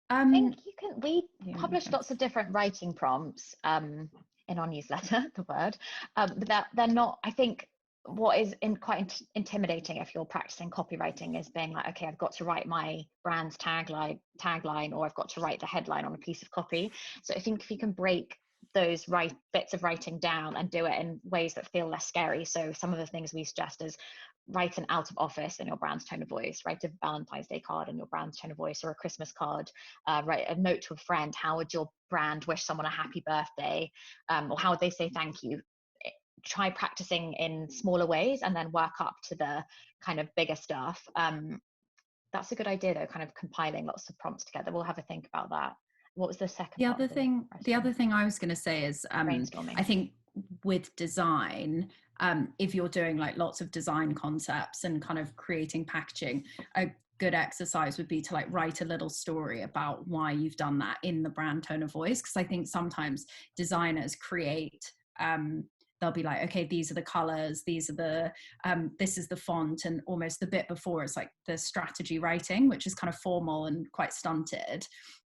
I think we publish lots of different writing prompts in our newsletter, the word, but they're not, I think what is quite intimidating if you're practicing copywriting is being like, okay, I've got to write my brand's tagline, or I've got to write the headline on a piece of copy. So I think if you can break those bits of writing down and do it in ways that feel less scary. So some of the things we suggest is write an out of office in your brand's tone of voice, write a Valentine's Day card in your brand's tone of voice, or a Christmas card, write a note to a friend. How would your brand wish someone a happy birthday? Or how would they say thank you? Try practicing in smaller ways and then work up to the kind of bigger stuff. That's a good idea though, kind of compiling lots of prompts together. We'll have a think about that. What was the second The other thing I was going to say is brainstorming. I think with design, if you're doing like lots of design concepts and kind of creating packaging, a good exercise would be to like write a little story about why you've done that in the brand tone of voice. Because I think sometimes designers create they'll be like, okay, these are the colors, these are the this is the font, and almost the bit before it's like the strategy writing, which is kind of formal and quite stunted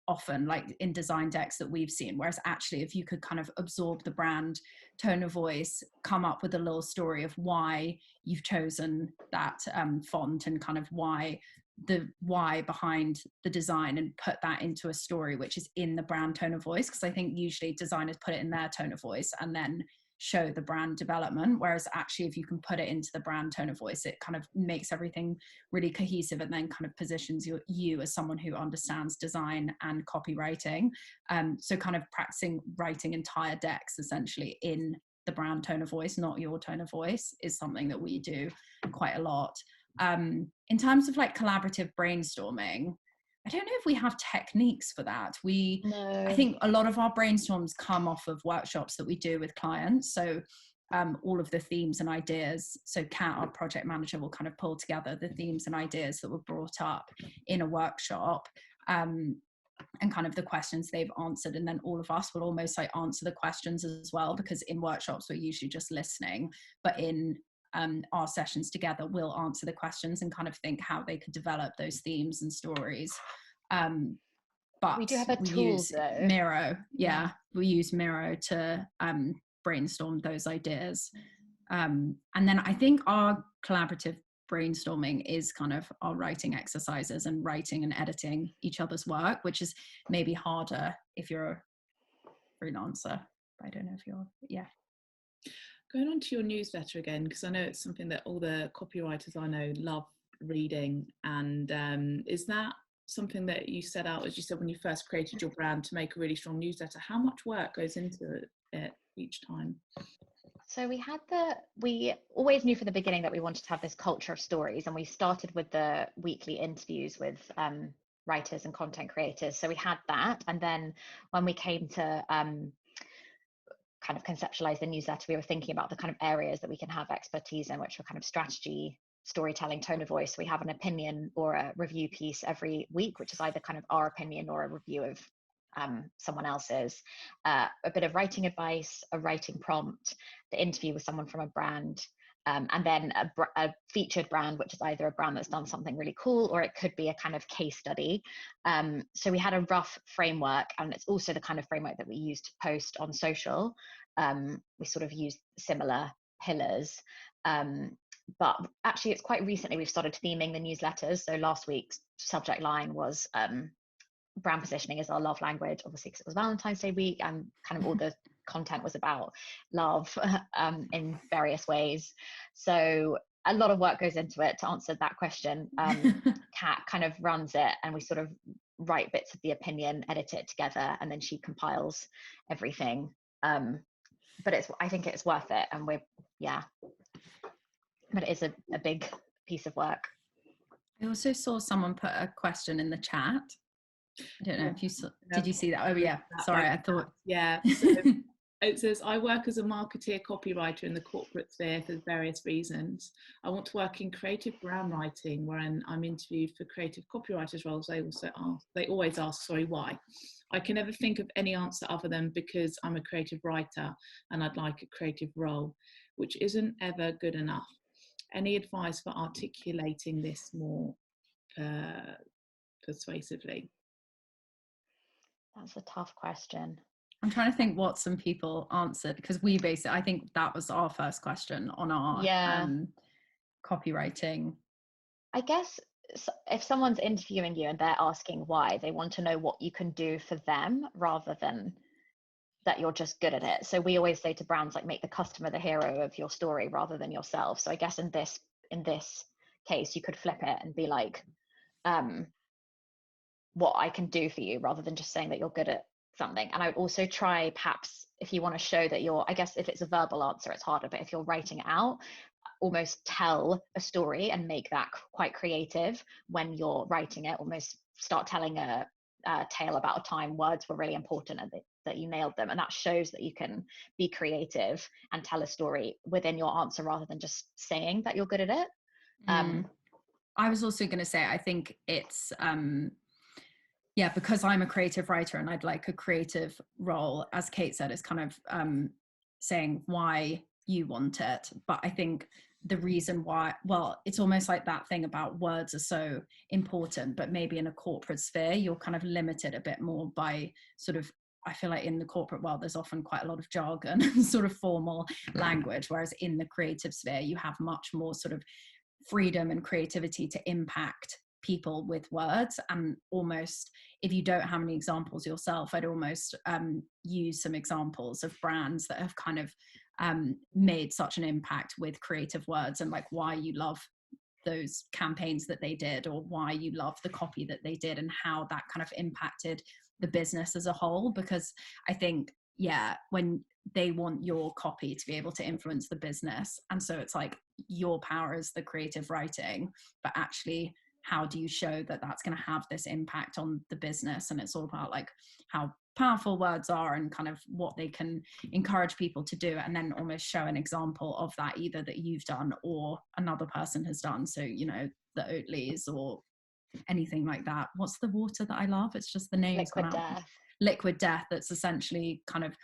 often, like in design decks that we've seen. Whereas actually if you could kind of absorb the brand tone of voice, come up with a little story of why you've chosen that font and kind of why behind the design, and put that into a story which is in the brand tone of voice. Because I think usually designers put it in their tone of voice and then show the brand development, whereas actually if you can put it into the brand tone of voice, it kind of makes everything really cohesive and then kind of positions you as someone who understands design and copywriting. So kind of practicing writing entire decks essentially in the brand tone of voice, not your tone of voice, is something that we do quite a lot. In terms of like collaborative brainstorming, I don't know if we have techniques for that. No. I think a lot of our brainstorms come off of workshops that we do with clients. So all of the themes and ideas. So Kat, our project manager, will kind of pull together the themes and ideas that were brought up in a workshop, and kind of the questions they've answered. And then all of us will almost like answer the questions as well, because in workshops we're usually just listening, but in our sessions together, we'll answer the questions and kind of think how they could develop those themes and stories. But we do have a tool though. Miro. Yeah, we use Miro to brainstorm those ideas. And then I think our collaborative brainstorming is kind of our writing exercises and writing and editing each other's work, which is maybe harder if you're a freelancer. I don't know if you're, Going on to your newsletter again, because I know it's something that all the copywriters I know love reading. And is that something that you set out, as you said, when you first created your brand, to make a really strong newsletter? How much work goes into it each time? So we always knew from the beginning that we wanted to have this culture of stories, and we started with the weekly interviews with writers and content creators. So we had that. And then when we came to kind of conceptualize the newsletter, we were thinking about the kind of areas that we can have expertise in, which were kind of strategy, storytelling, tone of voice. So we have an opinion or a review piece every week, which is either kind of our opinion or a review of someone else's, a bit of writing advice, a writing prompt, the interview with someone from a brand, and then a featured brand, which is either a brand that's done something really cool, or it could be a kind of case study. So we had a rough framework, and it's also the kind of framework that we use to post on social. We sort of use similar pillars. But actually, it's quite recently we've started theming the newsletters. So last week's subject line was brand positioning is our love language, obviously because it was Valentine's Day week, and kind of all the content was about love in various ways. So a lot of work goes into it to answer that question. Kat kind of runs it, and we sort of write bits of the opinion, edit it together, and then she compiles everything. But I think it's worth it, and but it is a big piece of work. I also saw someone put a question in the chat. I don't know if you saw, did you see that? Oh yeah, sorry, I thought. Yeah, so it says, I work as a marketeer copywriter in the corporate sphere for various reasons. I want to work in creative brand writing, where I'm interviewed for creative copywriters roles. They always ask, why? I can never think of any answer other than because I'm a creative writer and I'd like a creative role, which isn't ever good enough. Any advice for articulating this more persuasively? That's a tough question. I'm trying to think what some people answered, because I think that was our first question on our copywriting. I guess if someone's interviewing you and they're asking why, they want to know what you can do for them rather than that you're just good at it. So we always say to brands, like, make the customer the hero of your story rather than yourself. So I guess in this case, you could flip it and be like, what I can do for you, rather than just saying that you're good at something. And I would also try, perhaps, if you want to show that I guess if it's a verbal answer, it's harder, but if you're writing it out, almost tell a story and make that quite creative when you're writing it. Almost start telling a tale about a time words were really important and that you nailed them, and that shows that you can be creative and tell a story within your answer rather than just saying that you're good at it. I was also going to say, I think it's because I'm a creative writer and I'd like a creative role, as Kate said, is kind of saying why you want it. But I think the reason why, it's almost like that thing about words are so important, but maybe in a corporate sphere, you're kind of limited a bit more by sort of, I feel like in the corporate world, there's often quite a lot of jargon and sort of formal language, whereas in the creative sphere, you have much more sort of freedom and creativity to impact people with words. And almost, if you don't have any examples yourself, I'd almost use some examples of brands that have kind of made such an impact with creative words, and like why you love those campaigns that they did, or why you love the copy that they did, and how that kind of impacted the business as a whole. Because I think, when they want your copy to be able to influence the business, and so it's like your power is the creative writing, but actually how do you show that that's going to have this impact on the business? And it's all about like how powerful words are and kind of what they can encourage people to do, and then almost show an example of that, either that you've done or another person has done. So, you know, the Oatleys or anything like that. What's the water that I love? It's just the name. Liquid Death. That's essentially kind of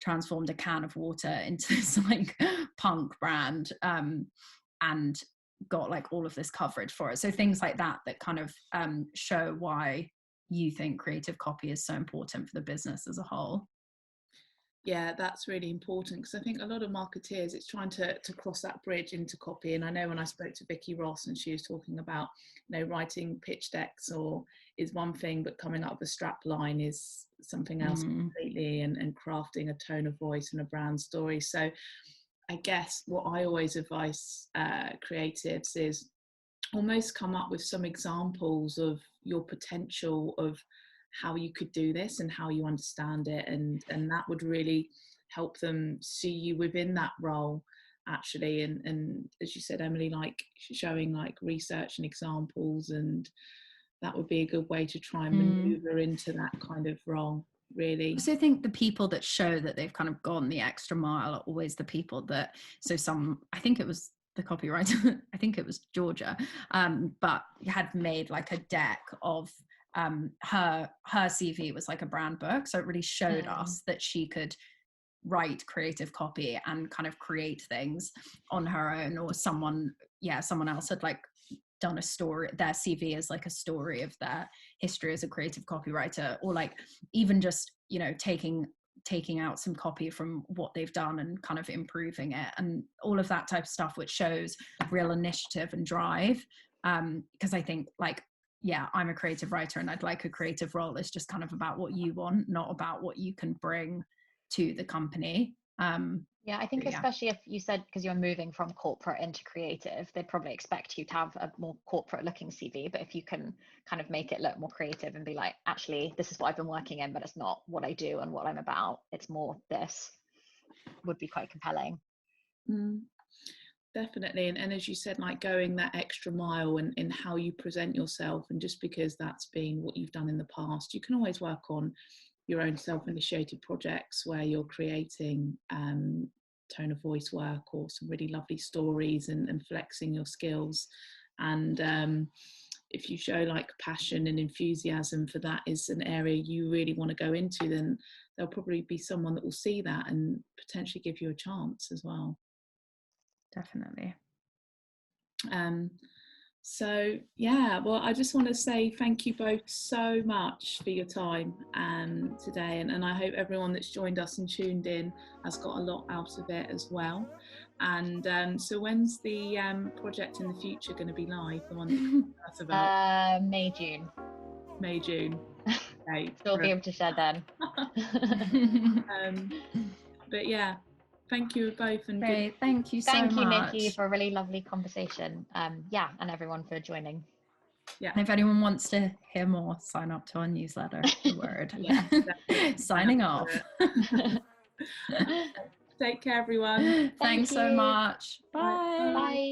transformed a can of water into this like punk brand, and got like all of this coverage for it. So things like that kind of show why you think creative copy is so important for the business as a whole. Yeah, that's really important, because I think a lot of marketeers, it's trying to cross that bridge into copy. And I know when I spoke to Vicky Ross, and she was talking about, you know, writing pitch decks is one thing, but coming up with a strap line is something else completely, and crafting a tone of voice and a brand story. So I guess what I always advise creatives is almost come up with some examples of your potential of how you could do this and how you understand it, and that would really help them see you within that role, actually. And as you said, Emily, like showing like research and examples, and that would be a good way to try and maneuver into that kind of role, really. So I think the people that show that they've kind of gone the extra mile are always the people that, I think it was the copywriter, I think it was Georgia, but had made like a deck of her CV was like a brand book. So it really showed us that she could write creative copy and kind of create things on her own, or someone else had like done a story, their CV as like a story of their history as a creative copywriter, or like even just, you know, taking out some copy from what they've done and kind of improving it, and all of that type of stuff, which shows real initiative and drive. Because I think, like, yeah, I'm a creative writer and I'd like a creative role. It's just kind of about what you want, not about what you can bring to the company. Yeah, I think especially if you said, because you're moving from corporate into creative, they'd probably expect you to have a more corporate looking CV. But if you can kind of make it look more creative and be like, actually, this is what I've been working in, but it's not what I do and what I'm about, it's more this, would be quite compelling. Definitely. And as you said, like going that extra mile in how you present yourself, and just because that's been what you've done in the past, you can always work on your own self-initiated projects where you're creating tone of voice work or some really lovely stories, and flexing your skills. And if you show like passion and enthusiasm for that is an area you really want to go into, then there'll probably be someone that will see that and potentially give you a chance as well. Definitely. So yeah, well, I just want to say thank you both so much for your time today, and I hope everyone that's joined us and tuned in has got a lot out of it as well. And so when's the project in the future going to be live, the one that that's about? May, June. Okay. So we'll be able to share then. But yeah, thank you both. And great, thank you so much. Thank you, Nikki, for a really lovely conversation. Yeah, and everyone for joining. Yeah. And if anyone wants to hear more, sign up to our newsletter. The word. Yeah, signing off. Take care, everyone. Thanks so much. Bye. Bye.